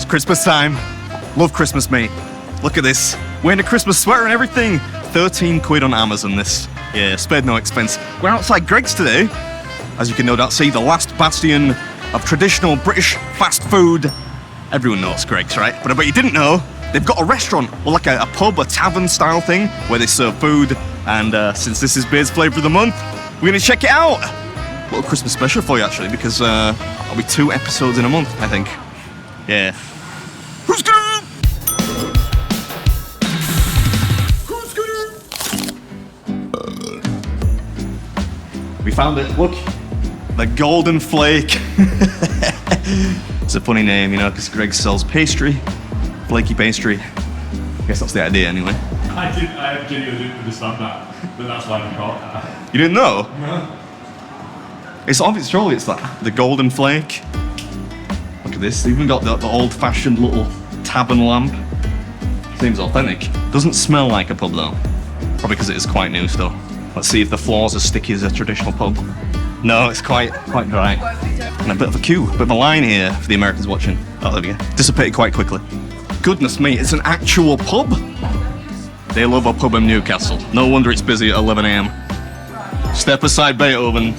Christmas time. Love Christmas, mate. Look at this. Wearing a Christmas sweater and everything. 13 quid on Amazon, this. Yeah, spared no expense. We're outside Greg's today. As you can no doubt see, the last bastion of traditional British fast food. Everyone knows Greg's, right? But I bet you didn't know, they've got a restaurant, or like a pub, a tavern style thing, where they serve food. And since this is Beer's Flavour of the Month, we're gonna check it out. A little Christmas special for you, actually, because there'll be 2 episodes in a month, I think. Yeah. Who's good? Who's good? We found it. Look, the Golden Flake. It's a funny name, you know, because Greg sells pastry, flaky pastry. I guess that's the idea, anyway. I genuinely didn't understand that, but that's why I caught that. You didn't know? No. It's obvious, surely it's that. The Golden Flake. Look at this, they've even got the old-fashioned little tavern lamp. Seems authentic. Doesn't smell like a pub, though. Probably because it is quite new still. Let's see if the floor's as sticky as a traditional pub. No, it's quite dry. And a bit of a queue, a bit of a line here for the Americans watching. Oh, there we go. Dissipated quite quickly. Goodness me, it's an actual pub. They love a pub in Newcastle. No wonder it's busy at 11 AM. Step aside Beethoven.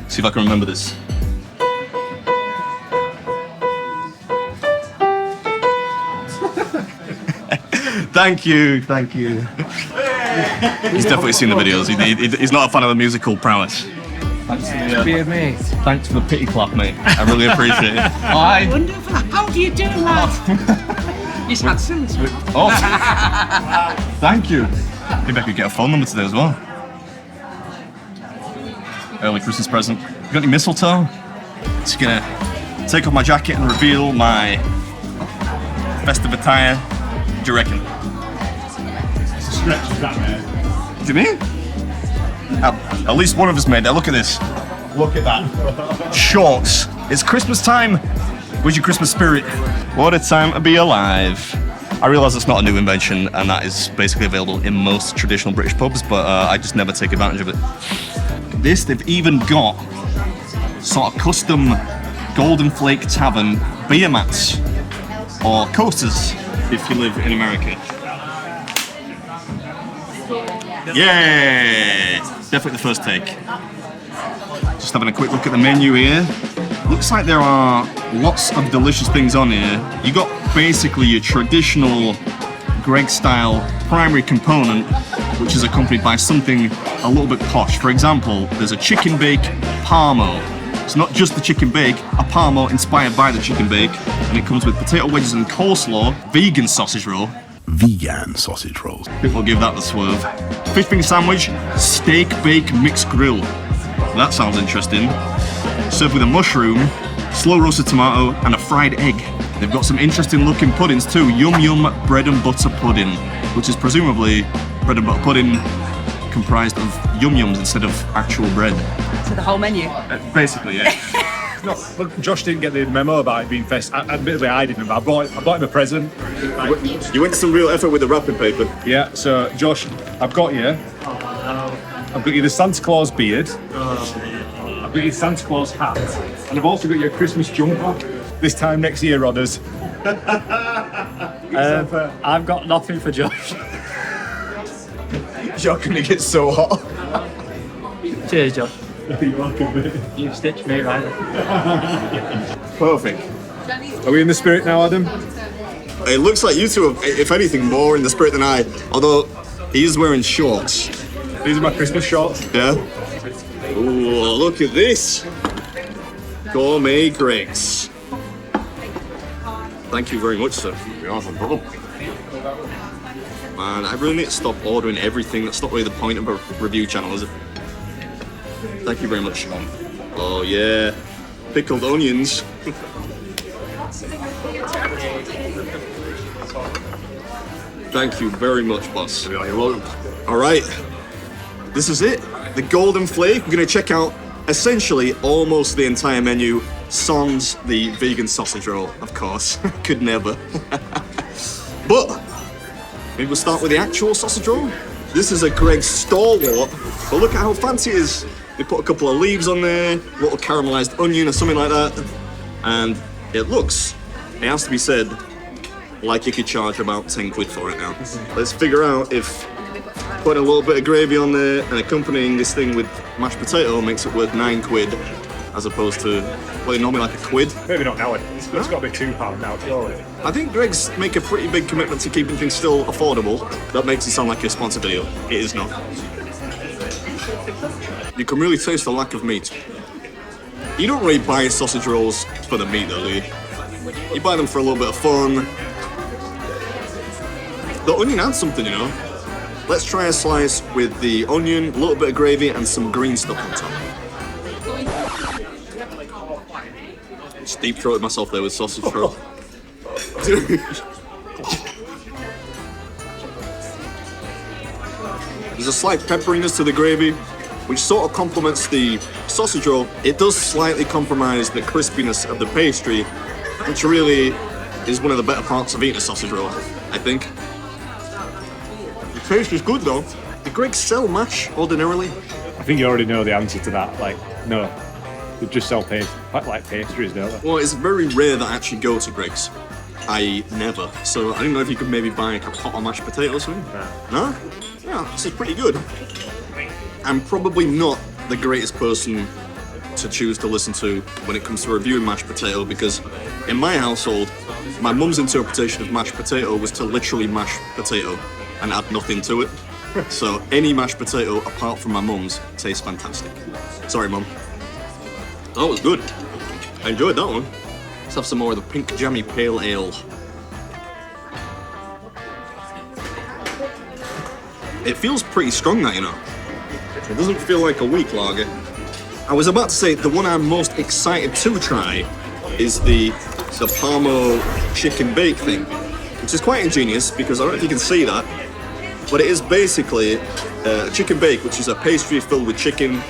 See if I can remember this. Thank you. He's definitely seen the videos. He's not a fan of the musical prowess. Thanks for the pity clap, mate. I really appreciate it. Wonderful. How do you do, lad? He's handsome. Oh, thank you. Maybe I could get a phone number today as well. Early Christmas present. You got any mistletoe? Just gonna take off my jacket and reveal my festive attire. What do you reckon? It's a stretch of that, man. What do you mean? At least one of us made that. Look at this. Look at that. Shorts. It's Christmas time. Where's your Christmas spirit? What a time to be alive. I realise it's not a new invention, and that is basically available in most traditional British pubs, but I just never take advantage of it. Look at this, they've even got sort of custom Golden Flake Tavern beer mats, or coasters, if you live in America. Yeah! Definitely the first take. Just having a quick look at the menu here. Looks like there are lots of delicious things on here. You got basically your traditional Greg-style primary component, which is accompanied by something a little bit posh. For example, there's a chicken bake parmo. It's not just the chicken bake, a parmo inspired by the chicken bake, and it comes with potato wedges and coleslaw, vegan sausage roll. Vegan sausage rolls. I think we'll give that the swerve. Fish finger sandwich, steak bake mixed grill. That sounds interesting. Served with a mushroom, slow roasted tomato, and a fried egg. They've got some interesting looking puddings too. Yum Yum bread and butter pudding, which is presumably bread and butter pudding comprised of Yum Yums instead of actual bread. So the whole menu? Basically, yeah. No, look, Josh didn't get the memo about it being festive. Admittedly, I didn't, but I bought him a present. You went to some real effort with the wrapping paper. Yeah, so Josh, I've got you. I've got you the Santa Claus beard. I've got your Santa Claus hat. And I've also got your Christmas jumper. This time next year, Rodders. I've got nothing for Josh. You're gonna get so hot. Cheers, Josh. You're welcome, mate. You've stitched me right. Perfect. Are we in the spirit now, Adam? It looks like you two are, if anything, more in the spirit than I. Although he is wearing shorts. These are my Christmas shorts. Yeah. Ooh, look at this. Gourmet Greg's. Thank you very much, sir. Man, I really need to stop ordering everything. That's not really the point of a review channel, is it? Thank you very much. Oh yeah, pickled onions. Thank you very much, boss. You're welcome. All right, this is it. The Golden Flake. We're gonna check out essentially almost the entire menu, sans the vegan sausage roll, of course. Could never. But maybe we'll start with the actual sausage roll. This is a Greg stalwart, but look at how fancy it is. They put a couple of leaves on there, little caramelized onion or something like that, and it looks, it has to be said, like you could charge about 10 quid for it now. Let's figure out if putting a little bit of gravy on there and accompanying this thing with mashed potato makes it worth 9 quid as opposed to, well, normally like a quid. Maybe not now. It's got to be £2 now, surely. I think Greg's make a pretty big commitment to keeping things still affordable. That makes it sound like a sponsored video. It is not. You can really taste the lack of meat. You don't really buy sausage rolls for the meat though, do you? You buy them for a little bit of fun. The onion adds something, you know. Let's try a slice with the onion, a little bit of gravy, and some green stuff on top. Just deep throated myself there with sausage roll. There's a slight pepperiness to the gravy, which sort of complements the sausage roll. It does slightly compromise the crispiness of the pastry, which really is one of the better parts of eating a sausage roll, I think. The pastry's good though. Do Greggs sell mash ordinarily? I think you already know the answer to that. Like, no. They just sell like pastries, don't they? Well, it's very rare that I actually go to Greggs. I never. So I didn't know if you could maybe buy like a pot of mashed potatoes or something. No? Yeah, this is pretty good. I'm probably not the greatest person to choose to listen to when it comes to reviewing mashed potato because in my household, my mum's interpretation of mashed potato was to literally mash potato and add nothing to it. So any mashed potato apart from my mum's tastes fantastic. Sorry, mum. That was good. I enjoyed that one. Let's have some more of the pink jammy pale ale. It feels pretty strong, that, you know. It doesn't feel like a weak lager. I was about to say the one I'm most excited to try is the Parmo chicken bake thing, which is quite ingenious because I don't know if you can see that, but it is basically a chicken bake, which is a pastry filled with chicken,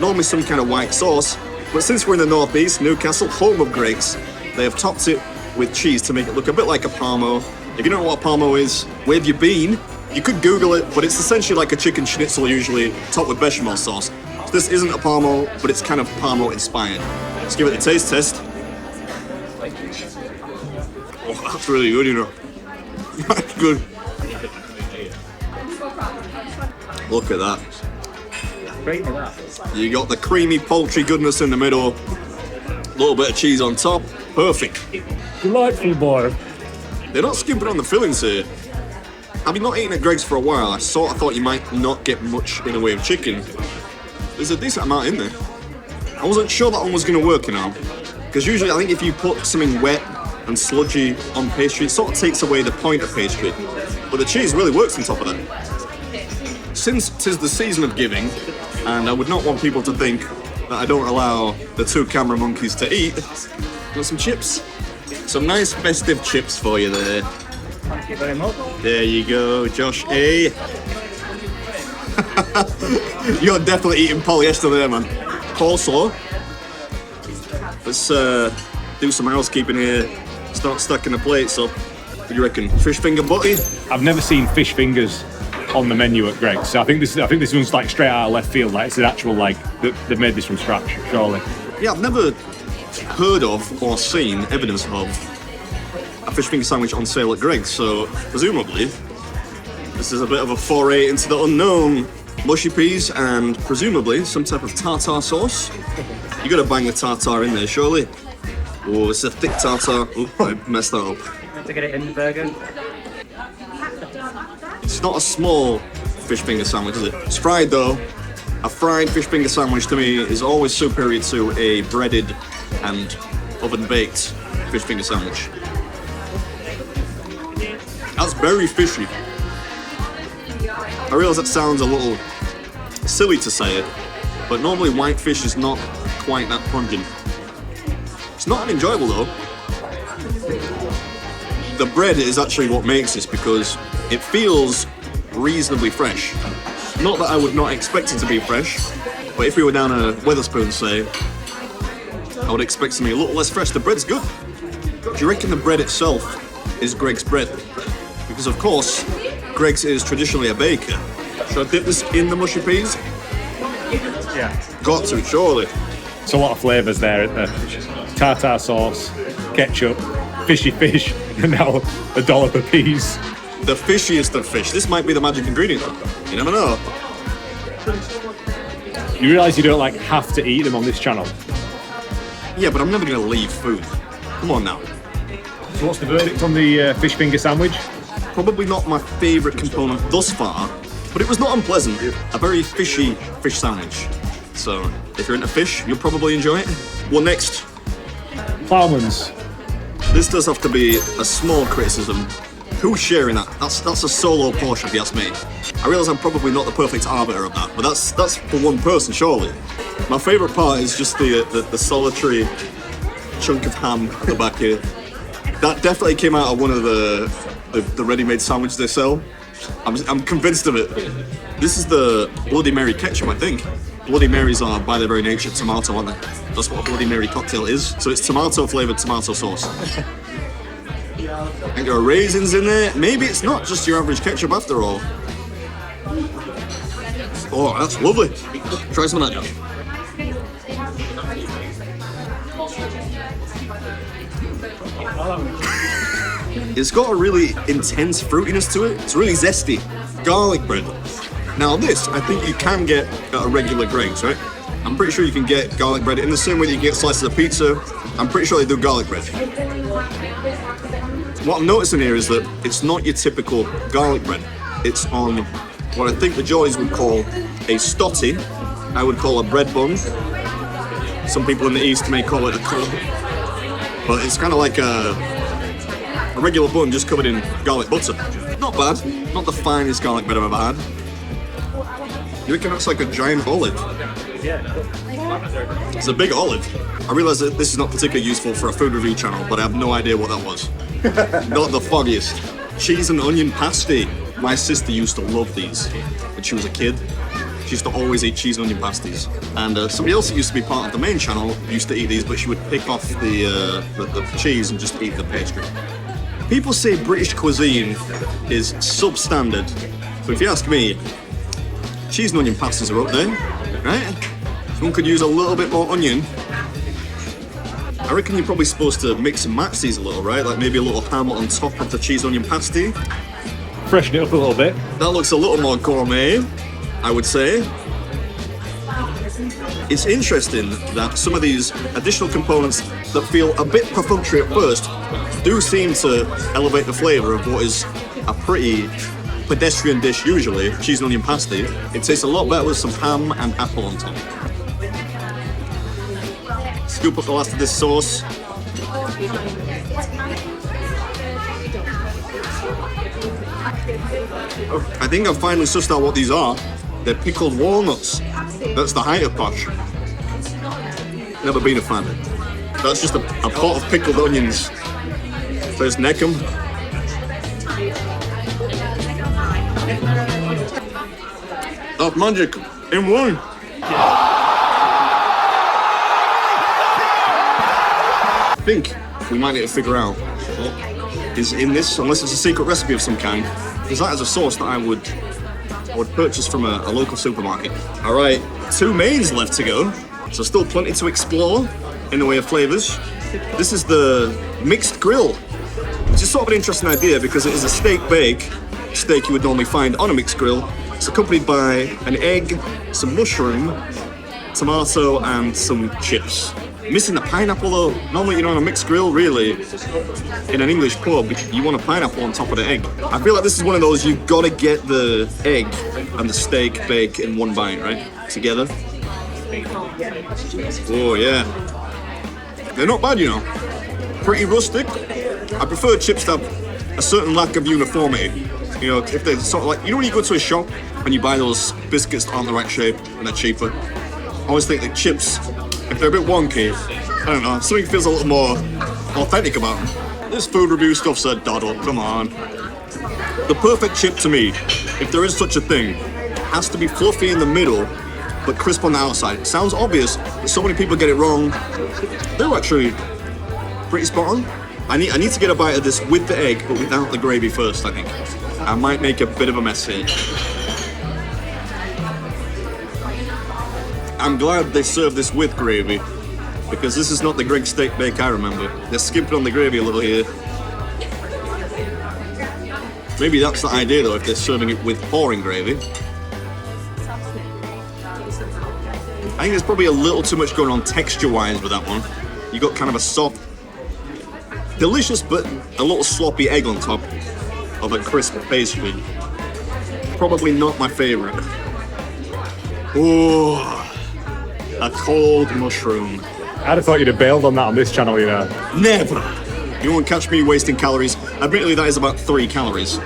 normally some kind of white sauce. But since we're in the northeast, Newcastle, home of Greggs, they have topped it with cheese to make it look a bit like a Parmo. If you don't know what a Parmo is, where have you been? You could Google it, but it's essentially like a chicken schnitzel usually, topped with bechamel sauce. So this isn't a Parmo, but it's kind of Parmo inspired. Let's give it a taste test. Oh, that's really good, you know. That's good. Look at that. You got the creamy poultry goodness in the middle, a little bit of cheese on top, perfect. Delightful, boy. They're not skimping on the fillings here. Having not eaten at Greggs for a while, I sort of thought you might not get much in the way of chicken. There's a decent amount in there. I wasn't sure that one was going to work, you know, because usually I think if you put something wet and sludgy on pastry, it sort of takes away the point of pastry. But the cheese really works on top of that. Since 'tis the season of giving, and I would not want people to think that I don't allow the two camera monkeys to eat, got some chips. Some nice festive chips for you there. Thank you very much. There you go, Josh A. You're definitely eating polyester there, man. Coleslaw. Let's do some housekeeping here. Start stacking the plates up. What do you reckon? Fish finger butty? I've never seen fish fingers on the menu at Greggs, so I think this one's like straight out of left field. Like it's an actual they made this from scratch, surely. Yeah, I've never heard of or seen evidence of a fish finger sandwich on sale at Greggs, so presumably this is a bit of a foray into the unknown. Mushy peas and presumably some type of tartar sauce. You gotta bang the tartar in there, surely. Oh, it's a thick tartar. Oh, I messed that up. To get it in the burger. It's not a small fish finger sandwich, is it? It's fried though. A fried fish finger sandwich to me is always superior to a breaded and oven-baked fish finger sandwich. That's very fishy. I realise that sounds a little silly to say it, but normally white fish is not quite that pungent. It's not unenjoyable though. The bread is actually what makes this because it feels reasonably fresh. Not that I would not expect it to be fresh, but if we were down a Wetherspoon, say, I would expect something a little less fresh. The bread's good. Do you reckon the bread itself is Greggs bread? Because of course, Greggs is traditionally a baker. Should I dip this in the mushy peas? Yeah. Got to, surely. It's a lot of flavours there, isn't there? Tartar sauce, ketchup, fishy fish, and now a dollop of peas. The fishiest of fish. This might be the magic ingredient. You never know. You realise you don't like have to eat them on this channel. Yeah, but I'm never gonna leave food. Come on now. So what's the verdict on the fish finger sandwich? Probably not my favourite component thus far, but it was not unpleasant. A very fishy fish sandwich. So if you're into fish, you'll probably enjoy it. Well, next, Ploughman's. this does have to be a small criticism. Who's sharing that? That's a solo portion, if you ask me. I realise I'm probably not the perfect arbiter of that, but that's for one person, surely. My favourite part is just the solitary chunk of ham at the back here. That definitely came out of one of the ready-made sandwiches they sell. I'm convinced of it. This is the Bloody Mary ketchup, I think. Bloody Marys are, by their very nature, tomato, aren't they? That's what a Bloody Mary cocktail is. So it's tomato-flavoured tomato sauce. And there are raisins in there. Maybe it's not just your average ketchup after all. Oh, that's lovely. Try some of that, Josh. It's got a really intense fruitiness to it. It's really zesty. Garlic bread. Now this, I think you can get at a regular Greggs, right? I'm pretty sure you can get garlic bread in the same way that you get slices of pizza. I'm pretty sure they do garlic bread. What I'm noticing here is that it's not your typical garlic bread. It's on what I think the Joys would call a stotty. I would call a bread bun. Some people in the East may call it a club. But it's kind of like a regular bun just covered in garlic butter. Not bad. Not the finest garlic bread I've ever had. You reckon that's like a giant olive? It's a big olive. I realise that this is not particularly useful for a food review channel, but I have no idea what that was. Not the foggiest. Cheese and onion pasty. My sister used to love these when she was a kid. She used to always eat cheese and onion pasties. And somebody else that used to be part of the main channel used to eat these, but she would pick off the cheese and just eat the pastry. People say British cuisine is substandard, but if you ask me, cheese and onion pasties are up there, right? One could use a little bit more onion. I reckon you're probably supposed to mix and match these a little, right? Like maybe a little ham on top of the cheese onion pasty. Freshen it up a little bit. That looks a little more gourmet, I would say. It's interesting that some of these additional components that feel a bit perfunctory at first do seem to elevate the flavour of what is a pretty pedestrian dish usually, cheese and onion pasty. It tastes a lot better with some ham and apple on top. Scoop up the last of this sauce. I think I've finally sussed out what these are. They're pickled walnuts. That's the height of posh. Never been a fan. That's just a pot of pickled onions. First neck them. That's magic in one. I think we might need to figure out what is in this, unless it's a secret recipe of some kind, because that is a sauce that I would purchase from a local supermarket. All right, 2 mains left to go, so still plenty to explore in the way of flavors. This is the mixed grill, which is sort of an interesting idea because it is a steak bake, steak you would normally find on a mixed grill. It's accompanied by an egg, some mushroom, tomato, and some chips. Missing the pineapple though. Normally, on a mixed grill, really, in an English pub, you want a pineapple on top of the egg. I feel like this is one of those you've got to get the egg and the steak bake in one bite, right? Together. Oh yeah. They're not bad, Pretty rustic. I prefer chips to have a certain lack of uniformity. If they're sort of like, when you go to a shop and you buy those biscuits that aren't the right shape and they're cheaper, I always think that chips, if they're a bit wonky, I don't know, something feels a little more authentic about them. This food review stuff's a doddle, come on. The perfect chip to me, if there is such a thing, has to be fluffy in the middle, but crisp on the outside. It sounds obvious, but so many people get it wrong. They're actually pretty spot on. I need to get a bite of this with the egg, but without the gravy first, I think. I might make a bit of a mess here. I'm glad they serve this with gravy. because this is not the Greggs steak bake I remember. They're skimping on the gravy a little here. Maybe that's the idea though, if they're serving it with pouring gravy. I think there's probably a little too much going on texture-wise with that one. You got kind of a soft, delicious but a little sloppy egg on top of a crisp pastry. Probably not my favorite. Oh, a cold mushroom. I'd have thought you'd have bailed on that on this channel, you know. Never. You won't catch me wasting calories. Admittedly, that is about 3 calories,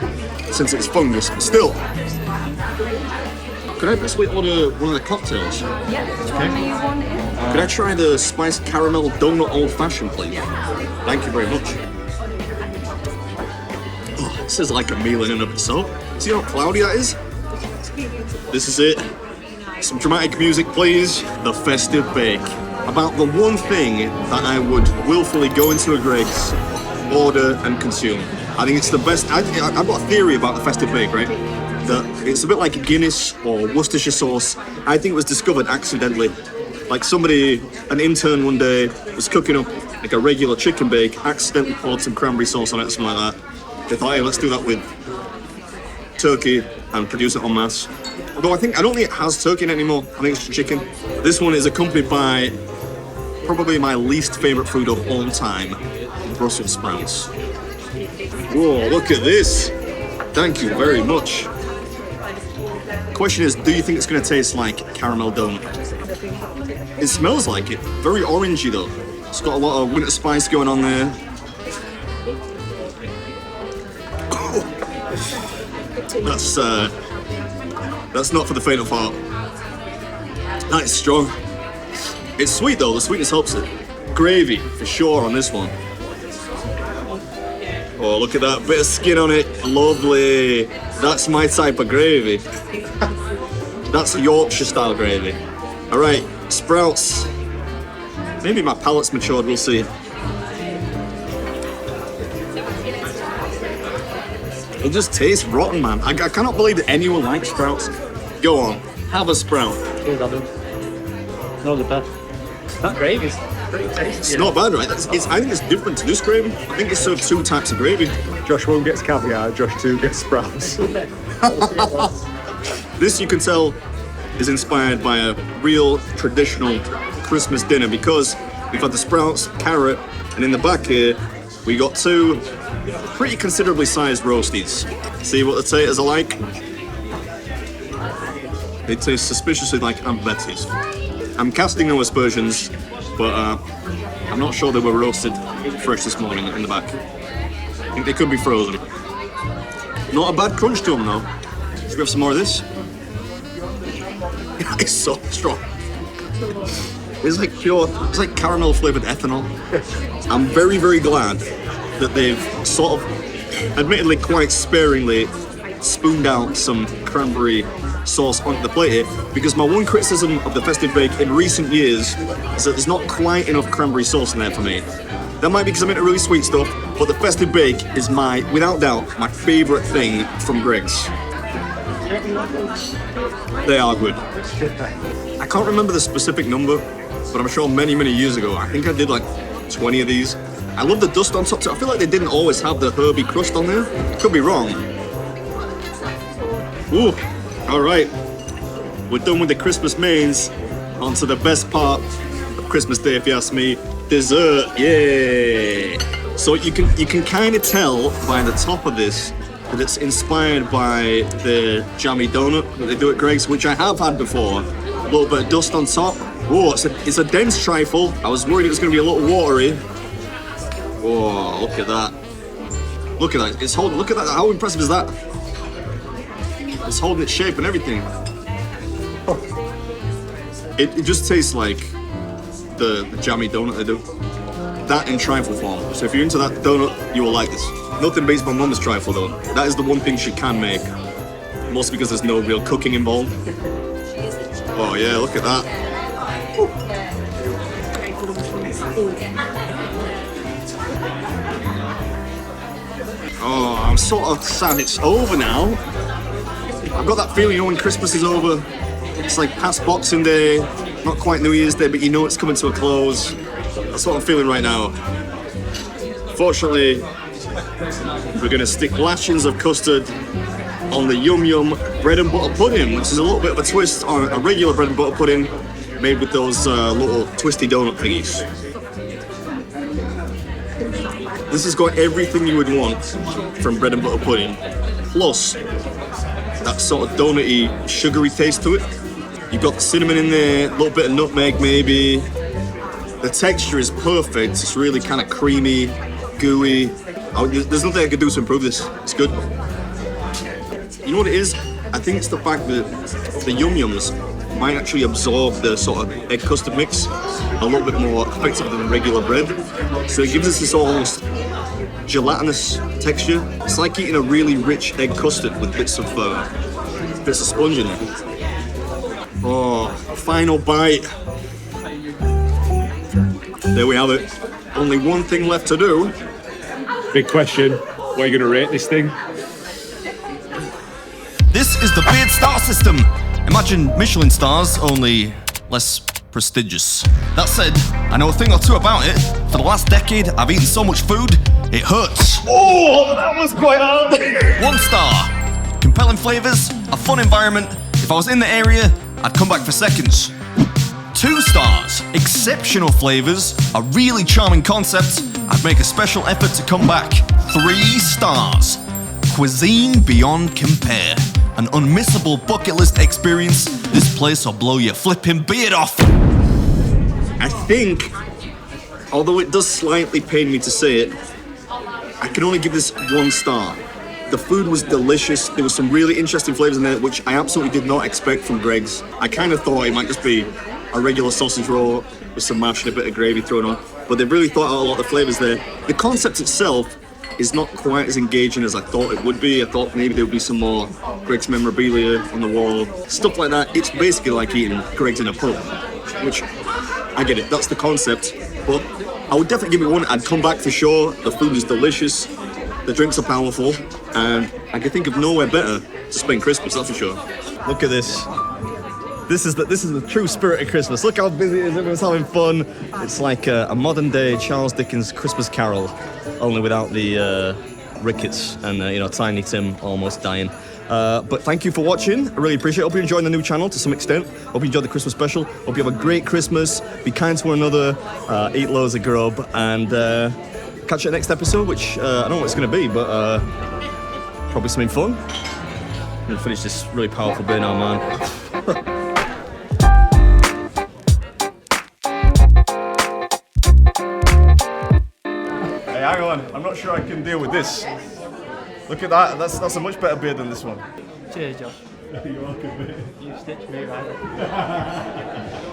since it's fungus, but still. Could I possibly order one of the cocktails? Yeah, which one do you want in? Could I try the spiced caramel donut old fashioned, please? Thank you very much. Oh, this is like a meal in and of itself. See how cloudy that is? This is it. Some dramatic music, please. The festive bake. About the one thing that I would willfully go into a Greggs, order and consume. I think it's the best. I've got a theory about the festive bake, right? That it's a bit like Guinness or Worcestershire sauce. I think it was discovered accidentally. Like somebody, an intern one day, was cooking up like a regular chicken bake, accidentally poured some cranberry sauce on it, something like that. They thought, hey, let's do that with turkey and produce it en masse. Although I don't think it has turkey in it anymore. I think it's just chicken. This one is accompanied by probably my least favorite food of all time, Brussels sprouts. Whoa, look at this. Thank you very much. Question is, do you think it's going to taste like caramel donut? It smells like it. Very orangey though. It's got a lot of winter spice going on there. That's not for the faint of heart. That is strong. It's sweet though, the sweetness helps it. Gravy, for sure on this one. Oh, look at that bit of skin on it. Lovely. That's my type of gravy. That's Yorkshire style gravy. All right, sprouts. Maybe my palate's matured, we'll see. It just tastes rotten, man. I cannot believe that anyone likes sprouts. Go on, have a sprout. Cheers, Adam. No, the best. That gravy's pretty tasty. It's not bad, right? I think it's different to this gravy. I think it's served 2 types of gravy. Josh 1 gets caviar, Josh 2 gets sprouts. This, you can tell, is inspired by a real traditional Christmas dinner because we've had the sprouts, carrot, and in the back here, we got 2 pretty considerably sized roasties. See what the taters are like? They taste suspiciously like Aunt Betty's. I'm casting no aspersions, but I'm not sure they were roasted fresh this morning in the back. I think they could be frozen. Not a bad crunch to them though. Should we have some more of this? It's so strong. It's like caramel flavored ethanol. I'm very, very glad that they've sort of, admittedly quite sparingly, spooned out some cranberry sauce onto the plate here, because my one criticism of the festive bake in recent years is that there's not quite enough cranberry sauce in there for me. That might be because I'm into really sweet stuff, but the festive bake is without doubt, my favourite thing from Greggs. They are good. I can't remember the specific number, but I'm sure many, many years ago, I think I did like 20 of these. I love the dust on top too. I feel like they didn't always have the herby crust on there. Could be wrong. Ooh, all right. We're done with the Christmas mains. On to the best part of Christmas Day, if you ask me. Dessert, yay! So you can kind of tell by the top of this that it's inspired by the jammy donut that they do at Greggs, which I have had before. A little bit of dust on top. Whoa, it's a dense trifle. I was worried it was going to be a little watery. Whoa, look at that. Look at that. It's holding. Look at that. How impressive is that? It's holding its shape and everything. It just tastes like the jammy donut they do. That in trifle form. So if you're into that donut, you will like this. Nothing beats my mum's trifle though. That is the one thing she can make. Mostly because there's no real cooking involved. Oh yeah, look at that. Ooh. Oh, I'm sort of sad it's over now. I've got that feeling, when Christmas is over, it's like past Boxing Day, not quite New Year's Day, but you know it's coming to a close. That's what I'm feeling right now. Fortunately, we're going to stick lashings of custard on the Yum Yum bread and butter pudding, which is a little bit of a twist on a regular bread and butter pudding made with those little twisty donut thingies. This has got everything you would want from bread and butter pudding, plus that sort of donutty, sugary taste to it. You've got the cinnamon in there, a little bit of nutmeg maybe. The texture is perfect. It's really kind of creamy, gooey. There's nothing I could do to improve this. It's good. You know what it is? I think it's the fact that the Yum Yums might actually absorb the sort of egg custard mix a little bit more effectively than regular bread. So it gives us this almost gelatinous texture. It's like eating a really rich egg custard with bits of sponge in it. Oh, final bite. There we have it. Only one thing left to do. Big question, what are you going to rate this thing? This is the Beard Star System. Imagine Michelin stars, only less prestigious. That said, I know a thing or two about it. For the last decade, I've eaten so much food, it hurts. Oh, that was quite hard. 1 star. Compelling flavours, a fun environment. If I was in the area, I'd come back for seconds. 2 stars. Exceptional flavours, a really charming concept. I'd make a special effort to come back. 3 stars. Cuisine beyond compare. An unmissable bucket list experience. This place will blow your flipping beard off. I think, although it does slightly pain me to say it, I can only give this 1 star. The food was delicious. There was some really interesting flavours in there, which I absolutely did not expect from Greg's. I kind of thought it might just be a regular sausage roll with some mash and a bit of gravy thrown on, but they really thought out a lot of flavours there. The concept itself is not quite as engaging as I thought it would be. I thought maybe there would be some more Greg's memorabilia on the wall, stuff like that. It's basically like eating Greg's in a pub, which I get it, that's the concept, but I would definitely give it 1. I'd come back for sure. The food is delicious, the drinks are powerful, and I can think of nowhere better to spend Christmas, that's for sure. Look at this. This is the true spirit of Christmas. Look how busy it is, everyone's having fun. It's like a modern day Charles Dickens Christmas Carol, only without the rickets and Tiny Tim almost dying. But thank you for watching, I really appreciate it. Hope you're enjoying the new channel to some extent. Hope you enjoyed the Christmas special. Hope you have a great Christmas, be kind to one another, eat loads of grub, and catch you at the next episode, which I don't know what it's going to be, but probably something fun. I'm going to finish this really powerful beer now, man. Hang on, I'm not sure I can deal with this. Look at that, that's a much better beer than this one. Cheers, Josh. You're welcome, mate. You stitched me right up.